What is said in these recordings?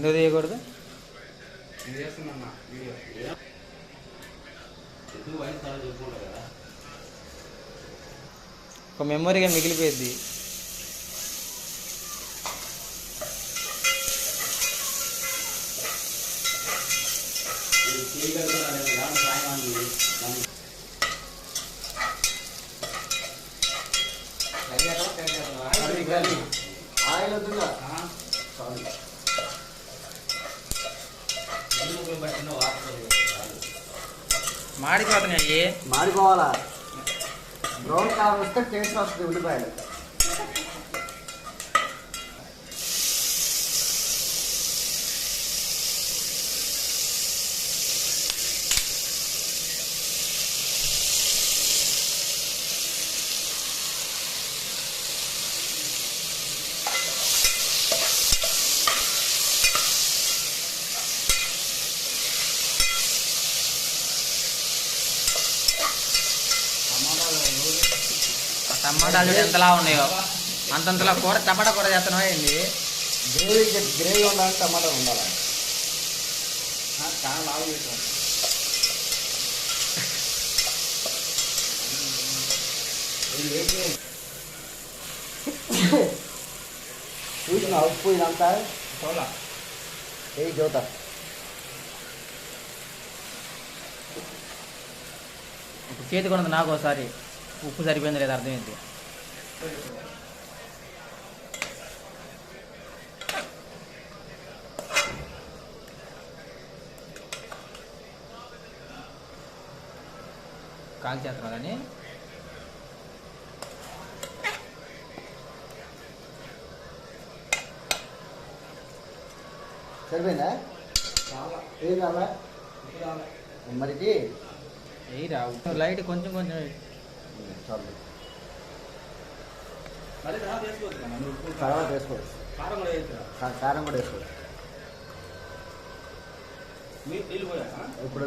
ఎందుకు తీయకూడదు? ఒక మెమొరీగా మిగిలిపోయింది. మాడిపోతున్నాయి. మాడిపోవాలా? బ్రౌన్ కలర్ వస్తే టేస్ట్ వస్తుంది ఉల్లిపాయలు. టమాటాలు ఎంతలా ఉన్నాయో అంతంతలా కూర టమాటా కూర చేస్తున్నావా ఏంది? గ్రేవీ ఉండాలి, టమాటా ఉండాలి. చాలా లావు చేస్తాను. చూసిన ఉప్పు ఇదంతా చోలా ఏ జోత ఇప్పుడు చేతి కొన్నది నాకు ఒకసారి ఉప్పు సరిపోయింది లేదా అర్థమైంది. కాల్ చేస్తున్నా కానీ సరిపోయిందా? ఏం కావాలా మరికి? ఏ రా లైట్ కొంచెం కొంచెం చాలు. మళ్ళీ తర్వాత వేసుకోవచ్చు కదా నువ్వు. తర్వాత వేసుకోవచ్చు. కారం కూడా వేసుకురా. కారం కూడా వేసుకోవచ్చు. మీరు నీళ్ళు పోయా? ఇప్పుడు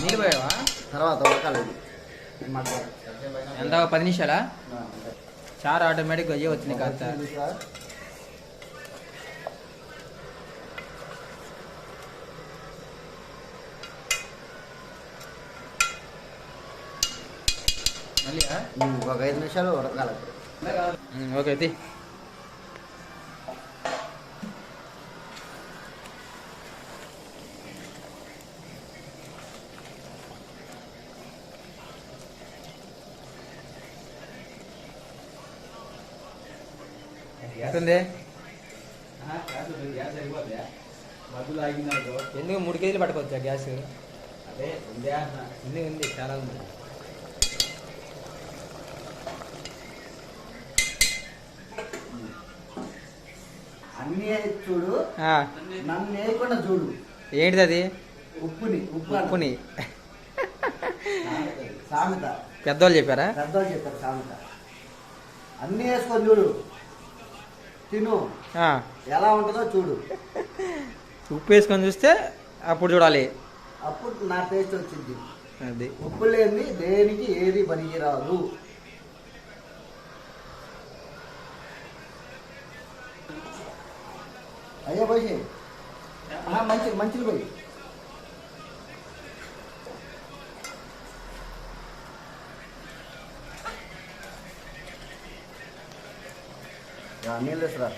నీళ్ళు పోయావా? తర్వాత ఉడకాలి. ఎంత 10 నిమిషాలా? చారు ఆటోమేటిక్గా అయ్యే వచ్చింది కాస్త. మళ్ళీ ఒక 5 నిమిషాలు ఉడకాలి. ఓకే అయితే ఉంటుంది. గ్యాస్ అయిపోతుందా? మధ్యలో ఆగిందనుకో ఎందుకు 3 కేజీలు పట్టుకోవచ్చా గ్యాస్? అదే ఉందే అన్న. ఉంది చాలా ఉంది. అన్నీ చూడు, నన్ను వేయకుండా చూడు. ఏంటిది అది? ఉప్పుని సామెత పెద్దవాళ్ళు చెప్పారా? పెద్దవాళ్ళు చెప్పారు సామెత. అన్నీ వేసుకొని చూడు, తిను, ఎలా ఉంటుందో చూడు. ఉప్పు వేసుకొని చూస్తే అప్పుడు చూడాలి. అప్పుడు నా టేస్ట్ వచ్చింది. అది ఉప్పు లేని దేనికి ఏది పనికిరాదు. అయ్యో పోయి మంచిది పోయి. నీళ్ళు వేసురా.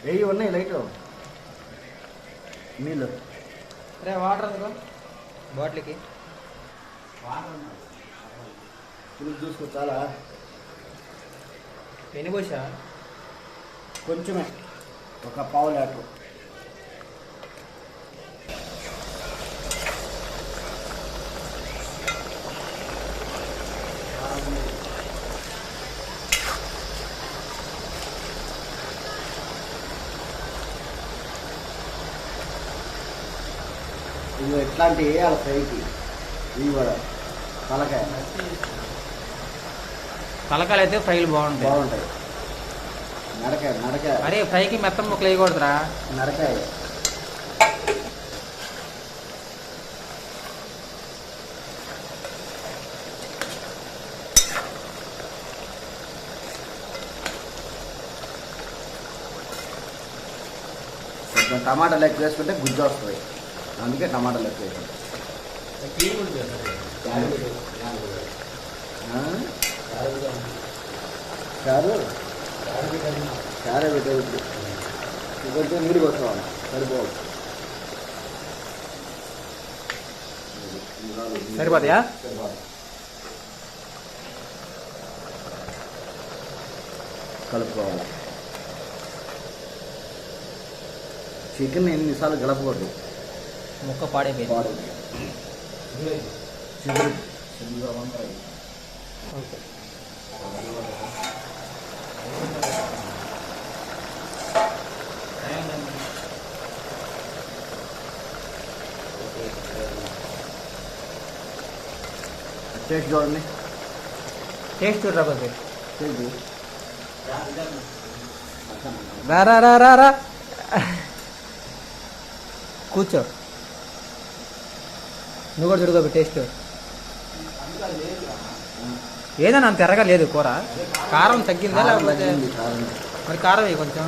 వెయ్యి ఉన్నాయి లైట్ నీళ్ళు. రే వాటర్ అందుకో బాటిల్కి. పులుసు చూసుకో. చాలా ఎన్ని పోసా? కొంచెమే, ఒక పావు లీటర్. ఇవి ఎట్లాంటివి వేయాలి ఫ్రైకి? ఇవి కూడా తలకాయలు అయితే ఫ్రైలు బాగుంటాయి. నడకాయ అరే ఫ్రైకి మెత్తం ముక్కలు వేయకూడదురా. నడకాయ టమాటాలు ఎక్కువ వేసుకుంటే గుజ్జు వస్తుంది, అందుకే టమాటాలు ఎక్కువ వేసాం. చారు చారే పెట్టేది కొంచెం నీళ్ళు పోసుకోవాలి, సరిపోవాలి. సరిపోతాయా? కలుపుకోవాలి. చికెన్ ఎన్నిసార్లు కలపకూడదు, ముక్క పాడైపోయింది. పాడు చిగురు ఓకే. టేస్ట్ చూడండి, టేస్ట్ చూడరా కొద్దిగా. టేస్ట్ రా రా రా రా రా కూర్చో, నువ్వు కూడా చూడుకో టేస్ట్. ఏదైనా అంత ఎర్రగా లేదు కూర. కారం తగ్గిందా లేకపోతే? మరి కారం వేయి కొంచెం.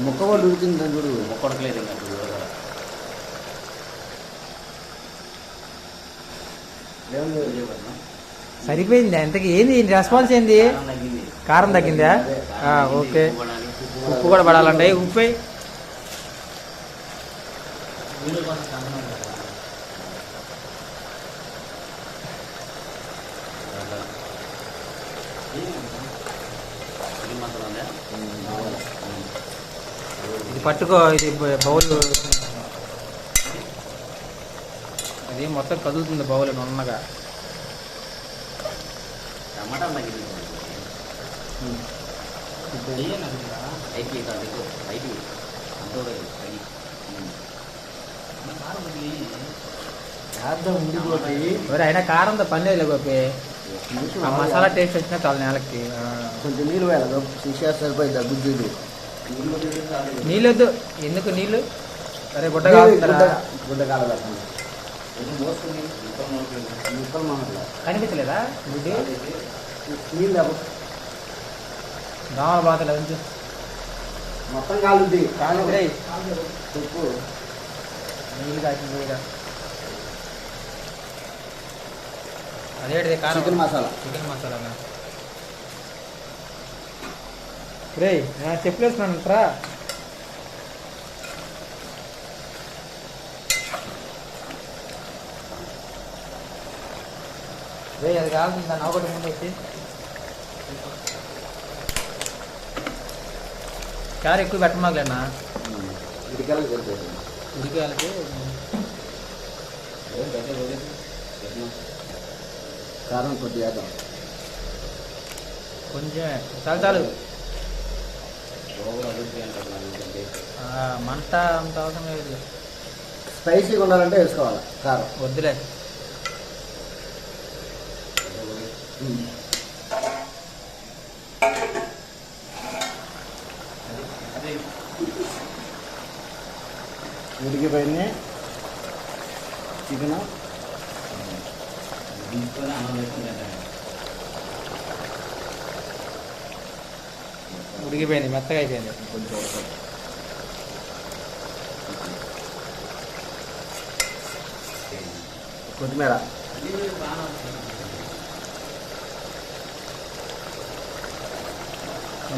ముక్క కూడా ఉడికింది దాని చూడు. మొక్క ఉడకలేదు ఇంకా. సరిపోయింది. ఇంతకీ ఏంది రెస్పాన్స్ ఏంది? కారం తగ్గిందా? ఓకే. ఉప్పు కూడా పడాలంటే ఉప్పు ఇది పట్టుకో. ఇది బౌల్, అది మొత్తం కదులుతుంది బౌల్ నున్నగా. టమాటా అయినా కారంతో పని లేదు గోపి. ఆ మసాలా టేస్ట్ వచ్చినా చాలా నెలకి. కొంచెం నీళ్ళు వేయాలి, శిషా సరిపోయింది గుజ్జు. నీళ్ళు వద్దు. ఎందుకు నీళ్ళు? సరే గుడ్డ కాలుతారా? గుడ్డ కాలదా కనిపించలేదా గుడ్డి? నీళ్ళు దోమల బాధలు ఉంచు. మొత్తం కాలుద్ది. ఉప్పు నీళ్ళు కాసింది. అదేంటిది కారం? చికెన్ మసాలా. చికెన్ మసాలా రే చెప్పులు వేసుకున్నానంటరా. రే అది కావాల్సింది దాన్ని ఒకటి ముందు వచ్చి. చారు ఎక్కువ పెట్టమాగలేనా? ఉడికాయలు సరిపోతుంది. ఉడికేయాలకి కారం కొద్దిగా కొంచెం చాలు చాలు. మంట అంత అవసరం లేదు. స్పైసీగా ఉండాలంటే వేసుకోవాలి కారం. వద్దులే. ఉడికిపోయింది చికెన్. ఉడికిపోయింది, మెత్తగా అయిపోయింది. కొంచెం కొత్తిమీర.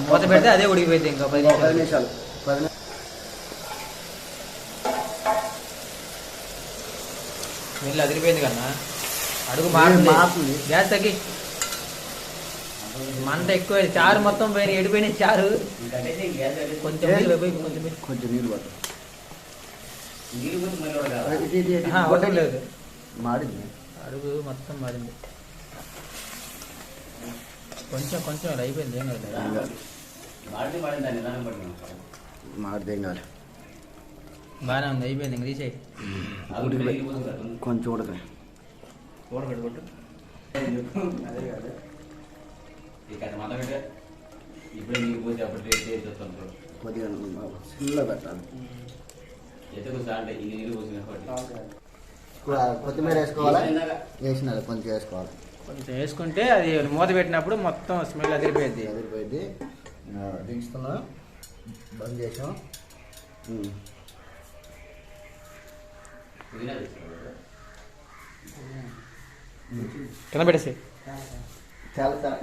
మూత పెడితే అదే ఉడికిపోయింది. ఇంకా 10 నిమిషాలు. వీళ్ళు అదిరిపోయింది కన్నా. అడుగు మారుతుంది. గ్యాస్ తగ్గి. మంట ఎక్కువ. చారు మొత్తం పోయిన ఎడిపోయిన చారు. కొంచెం కొంచెం నీళ్ళు పట్టు. అవసరం లేదు. మాడింది అడుగు మొత్తం మారింది. కొంచెం కొంచెం అది అయిపోయింది. ఏం కాదు. మాడిదేం కాదు. బాగానే ఉంది. అయిపోయింది. ఇంక తీసేయి. కొంచెం ఉడకని ఓడబెట్టుకుంటు. అదే కాదు ఇప్పుడు నీకు పోసి అప్పటి కొద్దిగా సిమ్లో పెట్టాలి. కొత్తిమీర వేసుకోవాలి. వేసినారు కొంచెం వేసుకోవాలి. కొంచెం వేసుకుంటే అది మూత పెట్టినప్పుడు మొత్తం స్మెల్ అదిరిపోయింది. అదిరిపోయింది. దించుతున్నా, బంద్ చేసాం. పుదీనా తీసుకున్నావు కదా? కింద పెట్టేసి చాలా చాలా